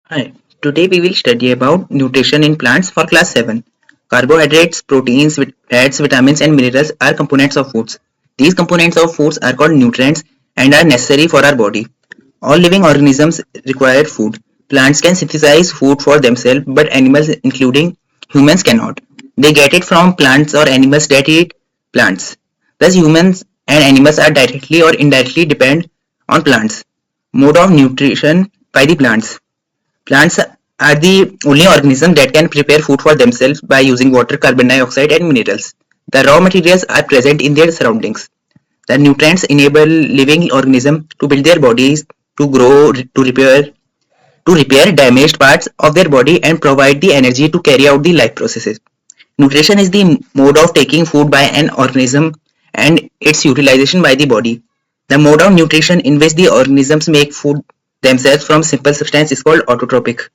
Hi, today we will study about nutrition in plants for class 7. Carbohydrates, proteins, fats, vitamins and minerals are components of foods. These components of foods are called nutrients and are necessary for our body. All living organisms require food. Plants can synthesize food for themselves, but animals including humans cannot. They get it from plants or animals that eat plants. Thus humans and animals are directly or indirectly depend on plants. Mode of nutrition by the plants. Plants are the only organism that can prepare food for themselves by using water, carbon dioxide and minerals. The raw materials are present in their surroundings. The nutrients enable living organisms to build their bodies, to grow, to repair damaged parts of their body and provide the energy to carry out the life processes. Nutrition is the mode of taking food by an organism and its utilization by the body. The mode of nutrition in which the organisms make food themselves from simple substance is called autotrophic.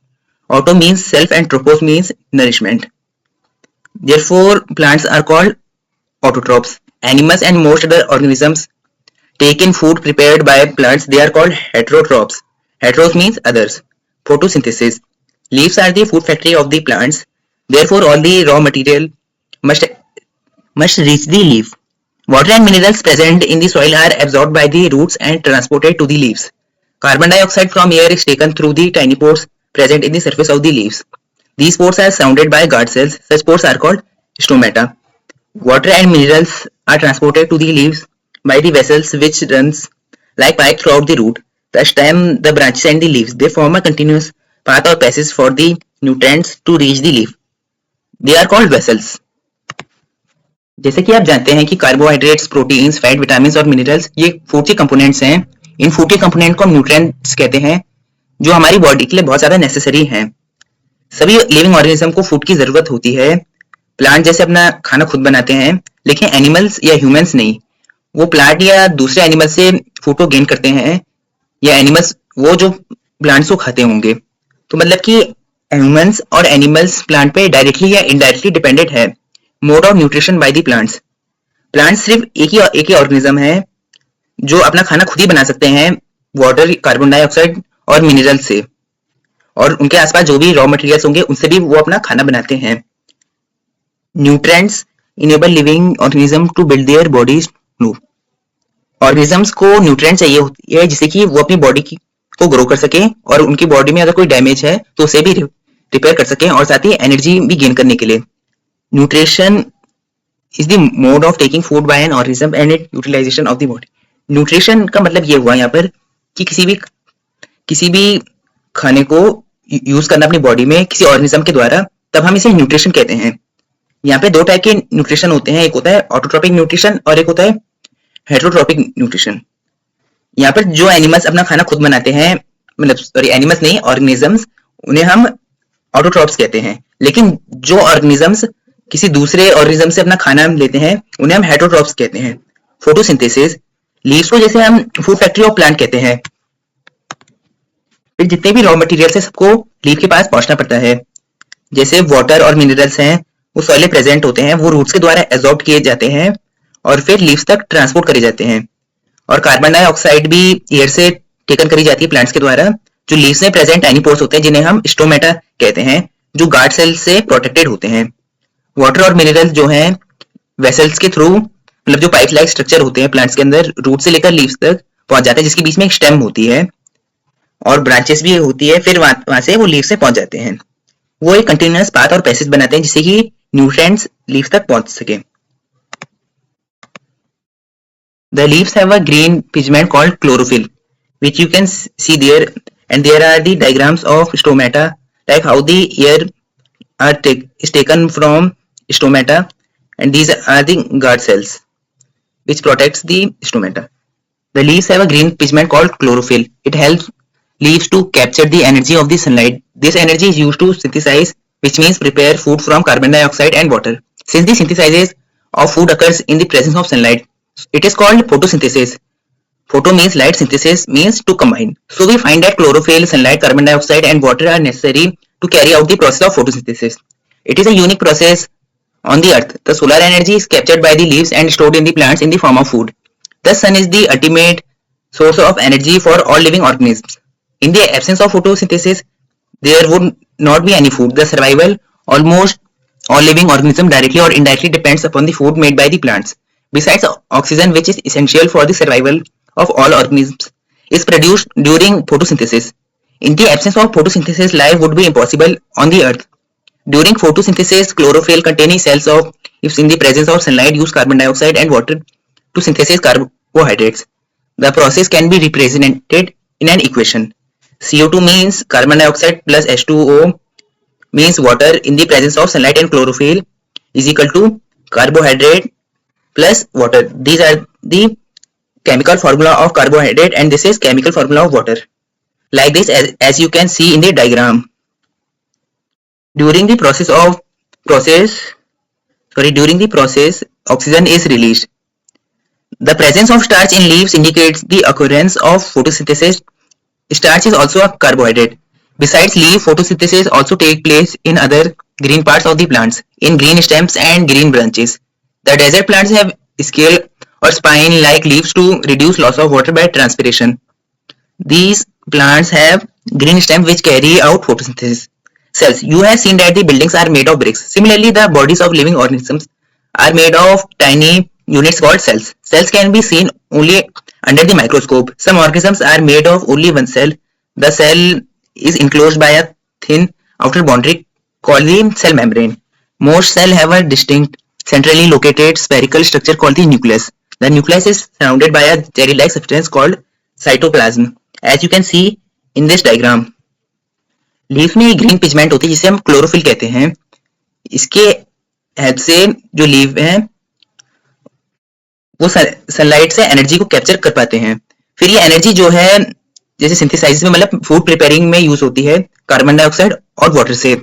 Auto means self and tropos means nourishment. Therefore, plants are called autotrophs. Animals and most other organisms take in food prepared by plants. They are called heterotrophs. Heteros means others. Photosynthesis. Leaves are the food factory of the plants. Therefore, all the raw material must must reach the leaf. Water and minerals present in the soil are absorbed by the roots and transported to the leaves. Carbon dioxide from air is taken through the tiny pores present in the surface of the leaves. These pores are surrounded by guard cells. Such pores are called stomata. Water and minerals are transported to the leaves by the vessels which runs like pipe throughout the root, the stem, the branches and the leaves. They form a continuous path or passage for the nutrients to reach the leaf. They are called vessels. जैसे कि आप जानते हैं कि carbohydrates, proteins, fat, vitamins और minerals ये food के components हैं। इन फूड के कंपोनेंट को हम न्यूट्रिएंट्स कहते हैं, जो हमारी बॉडी के लिए बहुत ज्यादा नेसेसरी हैं। सभी लिविंग ऑर्गेनिज्म को फूड की जरूरत होती है। प्लांट जैसे अपना खाना खुद बनाते हैं, लेकिन एनिमल्स या ह्यूमंस नहीं। वो प्लांट या दूसरे एनिमल से फूड को गेन करते हैं, या एनिमल्स वो जो प्लांट्स को खाते होंगे। तो मतलब कि ह्यूमंस और एनिमल्स प्लांट पे डायरेक्टली या इनडायरेक्टली डिपेंडेंट है। Mode of nutrition by the plants. Plants सिर्फ एक ही ऑर्गेनिज्म है जो अपना खाना खुद ही बना सकते हैं वाटर, कार्बन डाइऑक्साइड और मिनरल से, और उनके आसपास जो भी रॉ मटेरियल्स होंगे उनसे भी वो अपना खाना बनाते हैं। Nutrients enable living organism to build their bodies new. Organisms को न्यूट्रिएंट चाहिए होती है जिससे कि वो अपनी बॉडी को ग्रो कर सके, और उनकी बॉडी में अगर कोई डैमेज है तो उसे भी रिपेयर कर सके, और साथ ही एनर्जी भी गेन करने के लिए। Nutrition is the mode of taking food by an organism and its utilization of the body. Nutrition का मतलब ये हुआ यहाँ पर कि किसी भी खाने को यूज करना अपनी बॉडी में किसी ऑर्गेनिज्म के द्वारा, तब हम इसे न्यूट्रिशन कहते हैं। यहाँ पे दो टाइप के न्यूट्रिशन होते हैं, एक होता है ऑटोट्रोपिक न्यूट्रिशन और एक होता है हेटेरोट्रोपिक न्यूट्रिशन। यहाँ पर जो एनिमल्स अपना खाना खुद बनाते हैं, मतलब सॉरी एनिमल्स नहीं, ऑर्गेनिजम्स, उन्हें हम ऑटोट्रोप्स कहते हैं। लेकिन जो ऑर्गेनिजम्स किसी दूसरे ऑर्गेनिज्म से अपना खाना लेते हैं उन्हें हम हेटेरोट्रोप्स कहते हैं। फोटोसिंथेसिस। लीव्स को जैसे हम फूड फैक्ट्री ऑफ प्लांट कहते हैं। फिर जितने भी रॉ मटेरियल्स है सबको लीफ के पास पहुंचना पड़ता है। जैसे वाटर और मिनरल्स हैं वो सॉइल में प्रेजेंट होते हैं, वो रूट्स के द्वारा एब्जॉर्ब किए जाते हैं और फिर लीव्स तक ट्रांसपोर्ट करे जाते हैं। और कार्बन डाइऑक्साइड भी एयर से टेकन करी जाती है प्लांट्स के द्वारा। जो लीव्स में प्रेजेंट एनीपोर्स होते हैं जिन्हें हम स्टोमेटा कहते हैं, जो गार्ड सेल से प्रोटेक्टेड होते हैं। वाटर और मिनरल्स जो हैं वेसल्स के थ्रू, मतलब जो पाइप लाइक स्ट्रक्चर होते हैं प्लांट्स के अंदर, रूट से लेकर लीव्स तक पहुंच जाते हैं, जिसके बीच में एक स्टेम होती है और ब्रांचेस भी होती है। फिर वहां से वो लीव से पहुंच जाते हैं। वो एक कंटिन्यूअस पाथ और पैसेज बनाते हैं जिससे कि न्यूट्रिएंट्स लीव तक पहुंच सके। The leaves have a green pigment called chlorophyll, which you can see there, and there are the diagrams of stomata, like how the air is taken from stomata, and these are the guard cells which protects the stomata. The leaves have a green pigment called chlorophyll. It helps leaves to capture the energy of the sunlight. This energy is used to synthesize, which means prepare food from carbon dioxide and water. Since the synthesis of food occurs in the presence of sunlight, it is called photosynthesis. Photo means light, synthesis means to combine. So we find that chlorophyll, sunlight, carbon dioxide and water are necessary to carry out the process of photosynthesis. It is a unique process on the earth. The solar energy is captured by the leaves and stored in the plants in the form of food. The sun is the ultimate source of energy for all living organisms. In the absence of photosynthesis, there would not be any food. The survival almost all living organism directly or indirectly depends upon the food made by the plants. Besides oxygen, which is essential for the survival of all organisms, is produced during photosynthesis. In the absence of photosynthesis, life would be impossible on the earth. During photosynthesis, chlorophyll containing cells of, if in the presence of sunlight, use carbon dioxide and water to synthesize carbohydrates. The process can be represented in an equation. CO2 means carbon dioxide plus H2O means water in the presence of sunlight and chlorophyll is equal to carbohydrate plus water. These are the chemical formula of carbohydrate and this is chemical formula of water. Like this, as you can see in the diagram. During the process, oxygen is released. The presence of starch in leaves indicates the occurrence of photosynthesis. Starch is also a carbohydrate. Besides leaf, photosynthesis also takes place in other green parts of the plants, in green stems and green branches. The desert plants have scale or spine-like leaves to reduce loss of water by transpiration. These plants have green stems which carry out photosynthesis. Cells. You have seen that the buildings are made of bricks. Similarly, the bodies of living organisms are made of tiny units called cells. Cells can be seen only under the microscope. Some organisms are made of only one cell. The cell is enclosed by a thin outer boundary called the cell membrane. Most cells have a distinct, centrally located spherical structure called the nucleus. The nucleus is surrounded by a jelly-like substance called cytoplasm. As you can see in this diagram. Leaf में green pigment होती है जिसे हम chlorophyll कहते हैं. इसके help से जो लीफ है वो सनलाइट से एनर्जी को कैप्चर कर पाते हैं. फिर ये एनर्जी जो है जैसे सिंथेसाइज में मतलब फूड प्रिपेयरिंग में यूज होती है कार्बन डाइऑक्साइड और वाटर से.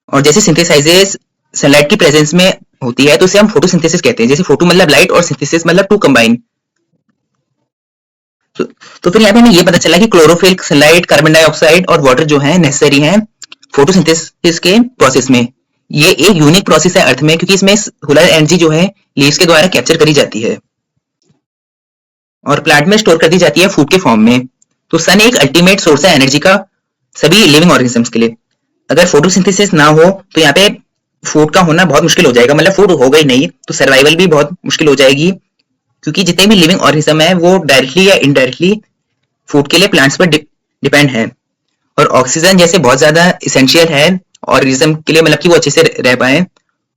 और जैसे सिंथेसाइजेस सनलाइट की प्रेजेंस में होती है तो इसे हम फोटोसिंथेसिस कहते हैं. जैसे फोटो मतलब लाइट और सिंथेसिस मतलब टू कंबाइन. तो फिर यहाँ पे हमें ये पता चला कि क्लोरोफिल, सनलाइट, कार्बन डाइऑक्साइड और वाटर जो है नेसेसरी हैं फोटोसिंथेसिस के प्रोसेस में. ये एक यूनिक प्रोसेस है अर्थ में क्योंकि इसमें सोलर एनर्जी जो है लीव्स के द्वारा कैप्चर करी जाती है और प्लांट में स्टोर कर दी जाती है फूड के फॉर्म में. तो सन एक अल्टीमेट सोर्स है एनर्जी का सभी लिविंग ऑर्गेनिजम्स के लिए. अगर फोटोसिंथेसिस ना हो तो यहाँ पे फूड का होना बहुत मुश्किल हो जाएगा. मतलब फूड होगा ही नहीं तो सर्वाइवल भी बहुत मुश्किल हो जाएगी क्योंकि जितने भी लिविंग ऑर्गेनिज्म है वो डायरेक्टली या इनडायरेक्टली फूड के लिए प्लांट्स पर डिपेंड है. और ऑक्सीजन जैसे बहुत ज्यादा इसेंशियल है ऑर्गेनिज्म के लिए मतलब कि वो अच्छे से रह पाए.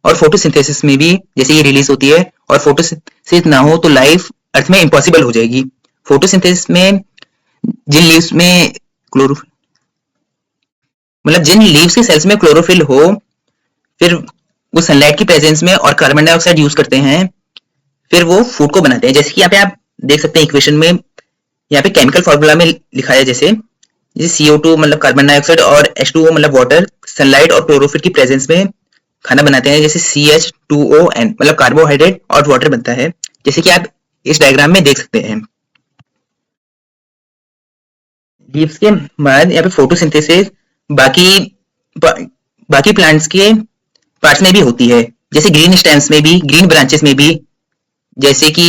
और फोटोसिंथेसिस में भी जैसे ये रिलीज होती है और फोटोसिंथेसिस ना हो तो लाइफ अर्थ में इम्पॉसिबल हो जाएगी. फोटोसिंथेसिस में जिन लीव्स में क्लोरोफिल मतलब जिन लीव्स के सेल्स में क्लोरोफिल हो फिर वो सनलाइट की प्रेजेंस में और कार्बन डाइऑक्साइड यूज करते हैं फिर वो फूड को बनाते हैं. जैसे कि यहाँ पे आप देख सकते हैं इक्वेशन में यहाँ पे केमिकल फॉर्मूला में लिखा है जैसे CO2 मतलब कार्बन डाइऑक्साइड और H2O मतलब वाटर सनलाइट और क्लोरोफिल की प्रेजेंस में खाना बनाते हैं. जैसे CH2ON मतलब कार्बोहाइड्रेट और वाटर बनता है जैसे कि आप इस डायग्राम में देख सकते हैं. लीव्स के बाद यहाँ पे फोटोसिंथेसिस बाकी प्लांट्स के पार्ट्स में भी होती है. जैसे ग्रीन स्टेम्स में भी, ग्रीन ब्रांचेस में भी. जैसे कि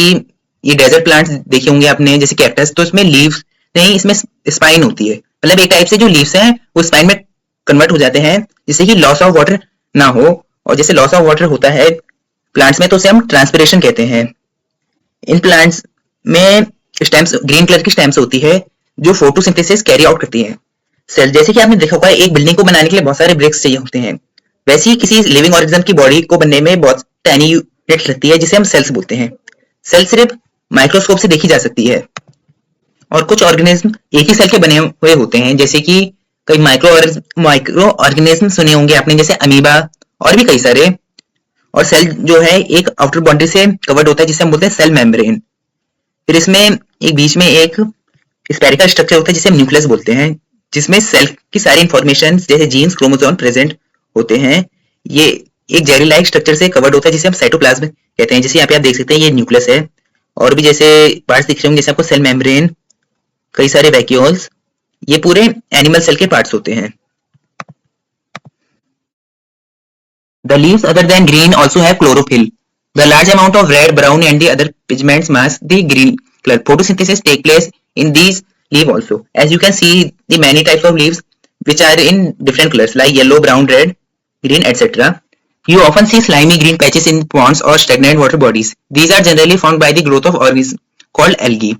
ये डेजर्ट प्लांट्स देखे होंगे आपने जैसे कैक्टस, तो इसमें लीव्स नहीं इसमें स्पाइन होती है. मतलब एक टाइप से जो लीव्स हैं वो स्पाइन में कन्वर्ट हो जाते हैं जिससे कि लॉस ऑफ वाटर ना हो. और जैसे लॉस ऑफ वाटर होता है प्लांट्स में तो उसे हम ट्रांसपिरेशन कहते हैं. इन प्लांट्स में स्टेम्स ग्रीन कलर की स्टेम्स होती है जो फोटोसिंथेसिस कैरी आउट करती है. सेल जैसे कि आपने देखा होगा एक बिल्डिंग को बनाने के लिए बहुत सारे ब्रिक्स चाहिए होते हैं. वैसे ही किसी लिविंग ऑर्गेनिज्म की बॉडी को बनने में बहुत टाइनी यूनिट्स लगती है जिसे हम सेल्स बोलते हैं. सेल सिर्फ माइक्रोस्कोप से देखी जा सकती है और कुछ ऑर्गेनिज्म एक ही सेल के बने हुए होते हैं. जैसे कि कई माइक्रो ऑर्गेनिज्म सुने होंगे आपने जैसे अमीबा और भी कई सारे. और सेल जो है एक आउटर बाउंड्री से कवर्ड होता है जिसे हम बोलते हैं सेल मेम्ब्रेन. फिर इसमें एक बीच में एक स्फेरिकल स्ट्रक्चर होता है जिसे हम न्यूक्लियस बोलते हैं जिसमें सेल की सारी इंफॉर्मेशन जैसे जीन्स क्रोमोसोम प्रेजेंट होते हैं. ये एक जेली लाइक स्ट्रक्चर से कवर्ड होता है जिसे हम साइटोप्लाज्म कहते हैं. जैसे यहाँ पे आप देख सकते हैं ये न्यूक्लियस है और भी जैसे पार्ट्स दिख रहे होंगे जैसे आपको सेल मेम्ब्रेन, कई सारे वैक्यूल्स, ये पूरे एनिमल सेल के पार्ट्स होते हैं. The leaves other than green also have chlorophyll. The large amount of red, brown and the other pigments mask the green color. Photosynthesis take place in these leaves also. As you can see the many types of leaves which are in different colors like yellow, brown, red, green, etc. You often see slimy green patches in ponds or stagnant water bodies. These are generally formed by the growth of organisms called algae.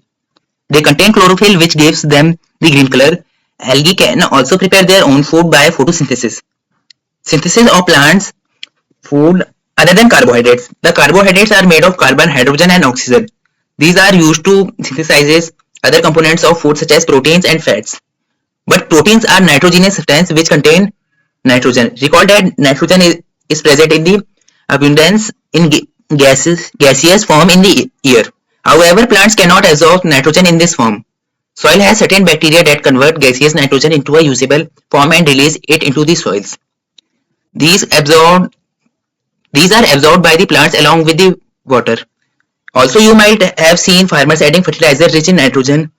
They contain chlorophyll, which gives them the green color. Algae can also prepare their own food by photosynthesis. Synthesis of plants' food other than carbohydrates. The carbohydrates are made of carbon, hydrogen, and oxygen. These are used to synthesize other components of food such as proteins and fats. But proteins are nitrogenous substances which contain nitrogen. Recall that nitrogen is present in the abundance in gaseous form in the air. However, plants cannot absorb nitrogen in this form. Soil has certain bacteria that convert gaseous nitrogen into a usable form and release it into the soils. These are absorbed by the plants along with the water. Also, you might have seen farmers adding fertilizer rich in nitrogen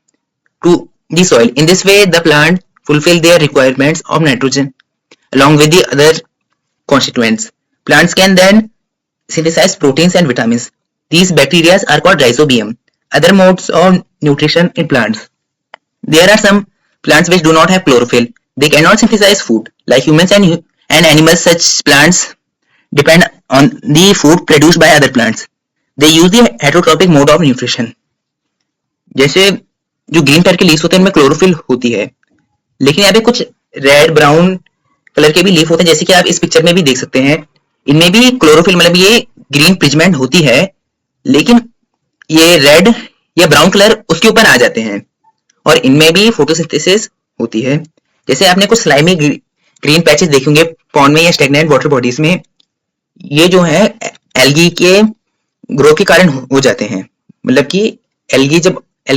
to the soil. In this way, the plant fulfill their requirements of nitrogen along with the other constituents. Plants can then synthesize proteins and vitamins. These bacteria are called rhizobium. Other modes of nutrition in plants. There are some plants which do not have chlorophyll. They cannot synthesize food. Like humans and animals, such plants depend on the food produced by other plants. They use the heterotrophic mode of nutrition. जैसे जो green colour के leaves होते हैं उनमें chlorophyll होती है, लेकिन यहाँ पे कुछ रेड ब्राउन कलर के भी लीफ होते हैं, जैसे कि आप इस पिक्चर में भी देख सकते हैं. इनमें भी क्लोरोफिल मतलब ये ग्रीन पिगमेंट होती है, लेकिन ये रेड या ब्राउन कलर उसके ऊपर आ जाते हैं और इनमें भी फोटोसिंथेसिस होती है. जैसे आपने कुछ स्लाइमी ग्रीन पैचेस देखे होंगे पॉन्ड में या स्टैग्नेंट वाटर बॉडीज में, ये जो है एल्गी के ग्रोथ के कारण हो जाते हैं. मतलब कि एल्गी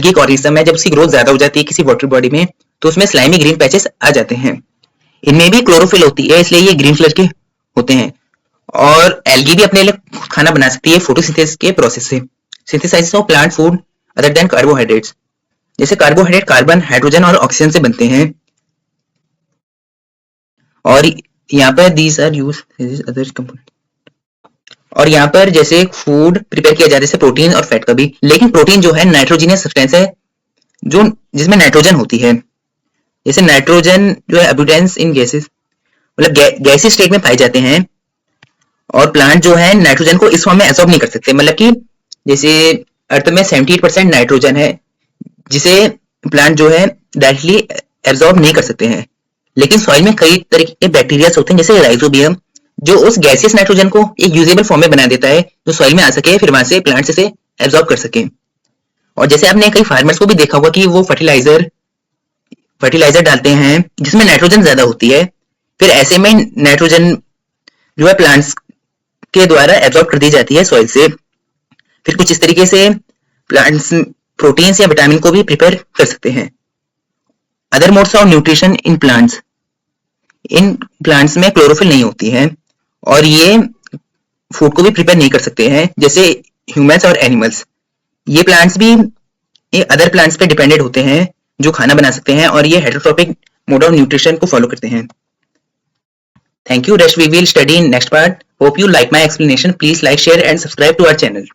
एक ऑर्गेनिज्म है, जब उसकी ग्रोथ ज्यादा हो जाती है किसी वाटर बॉडी में तो उसमें स्लाइमी ग्रीन पैचेस आ जाते हैं. इनमें भी क्लोरोफिल होती है, इसलिए ये ग्रीन कलर के होते हैं. और एल्गी भी अपने लिए खाना बना सकती है फोटोसिंथेसिस के प्रोसेस से. Synthesize of plant food other than carbohydrates. जैसे कार्बोहाइड्रेट कार्बन, हाइड्रोजन और ऑक्सीजन से बनते हैं और यहाँ पर these are used other component. और यहाँ पर जैसे फूड प्रिपेयर किया जाता है जैसे प्रोटीन और फैट का भी, लेकिन प्रोटीन जो है नाइट्रोजीनियस सब्सटेंस है जो जिसमें नाइट्रोजन होती है. जैसे नाइट्रोजन जो है अबंडेंस इन गैसेस मतलब गैसी स्टेट में पाए जाते हैं और प्लांट जो है नाइट्रोजन को इस फॉर्म में एब्सॉर्ब नहीं कर सकते. मतलब कि जैसे अर्थ में 78% नाइट्रोजन है जिसे प्लांट जो है डायरेक्टली एब्सॉर्ब नहीं कर सकते हैं, लेकिन सॉइल में कई तरह के बैक्टीरिया होते हैं जैसे राइजोबियम जो उस गैसियस नाइट्रोजन को एक यूजेबल फॉर्म में बना देता है जो सॉइल में आ सके, फिर वहां से प्लांट्स इसे एब्सॉर्ब कर सके. और जैसे आपने कई फार्मर्स को भी देखा होगा कि वो फर्टिलाइजर डालते हैं जिसमें नाइट्रोजन ज्यादा होती है, फिर ऐसे में नाइट्रोजन जो है प्लांट्स के द्वारा एब्सॉर्ब कर दी जाती है सॉइल से. फिर कुछ इस तरीके से प्लांट्स प्रोटीन्स या विटामिन को भी प्रिपेयर कर सकते हैं. Other modes of nutrition in plants में क्लोरोफिल नहीं होती है और ये फूड को भी प्रिपेयर नहीं कर सकते हैं जैसे ह्यूमंस और एनिमल्स. ये प्लांट्स भी अदर प्लांट्स पे डिपेंडेंट होते हैं जो खाना बना सकते हैं और ये हेटेरोट्रॉपिक मोड ऑफ न्यूट्रिशन को फॉलो करते हैं. Thank you. Rest we will study in next part. Hope you like my explanation. Please like, share and subscribe to our channel.